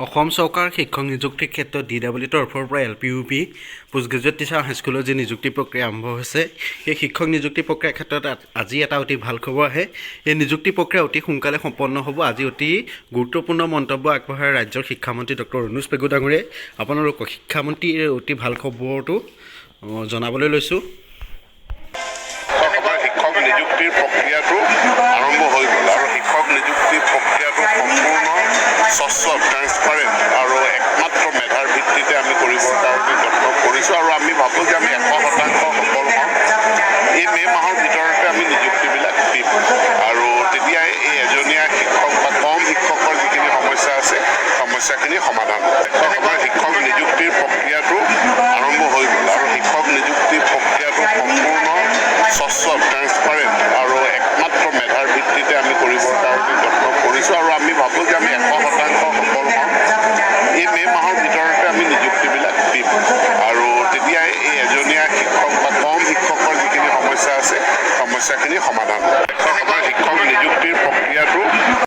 অসম চৰকাৰৰ শিক্ষক নিযুক্তিৰ ক্ষেত্ৰত DWIৰ তৰফৰ পৰা LPUP পোষ্ট-গ্ৰেজুৱেট টিচাৰ হাইস্কুলৰ যি নিযুক্তি প্ৰক্ৰিয়া আৰম্ভ হৈছে, সেই শিক্ষক নিযুক্তি প্ৰক্ৰিয়াৰ ক্ষেত্ৰত আজি এটা অতি ভাল খবৰ আহে। এই নিযুক্তি প্ৰক্ৰিয়া অতি সোনকালে সম্পন্ন হ'ব। আজি অতি গুৰুত্বপূৰ্ণ মন্তব্য আগবঢ়ায় ৰাজ্যৰ শিক্ষামন্ত্ৰী ডক্টৰ অনুজ পেগু ডাঙৰীয়াই। আপোনালোকক শিক্ষামন্ত্ৰীৰ অতি ভাল খবৰটো জনাবলৈ লৈছোঁ। শিক্ষক নিযুক্তিৰ প্ৰক্ৰিয়াটো আৰম্ভ হৈ গ'ল আৰু শিক্ষক নিযুক্তিৰ প্ৰক্ৰিয়াটো সম্পূৰ্ণ স্বচ্ছ, ট্ৰেন্সপাৰেণ্ট আৰু একমাত্ৰ মেধাৰ ভিত্তিতে আমি কৰিবৰ কাৰণে যত্ন কৰিছোঁ আৰু আমি ভাবোঁ যে আমি 100% সফল হ'ম। এই মে' মাহৰ ভিতৰতে আমি নিযুক্তিবিলাক দিম আৰু তেতিয়াই এই এজনীয়া শিক্ষক বা কম শিক্ষকৰ যিখিনি সমস্যা আছে, সমস্যাখিনি সমাধান হ'ব। শিক্ষক নিযুক্তিৰ প্ৰক্ৰিয়াটো আৰম্ভ হৈ গ'ল আৰু শিক্ষক নিযুক্তিৰ প্ৰক্ৰিয়াটো সম্পূৰ্ণ স্বচ্ছ, ট্ৰেন্সপাৰেণ্ট আৰু একমাত্ৰ মেধাৰ ভিত্তিতে আমি কৰিবৰ কাৰণে যত্ন কৰিছোঁ আৰু আমি ভাবোঁ যে আমি 100% সফল হ'ম। এই মে' মাহৰ ভিতৰতে আমি নিযুক্তিবিলাক দিম আৰু তেতিয়াই এই এজনীয়া শিক্ষক বা কম শিক্ষকৰ যিখিনি সমস্যা আছে, সমস্যাখিনি সমাধান হ'ব। শিক্ষক নিযুক্তিৰ প্ৰক্ৰিয়াটো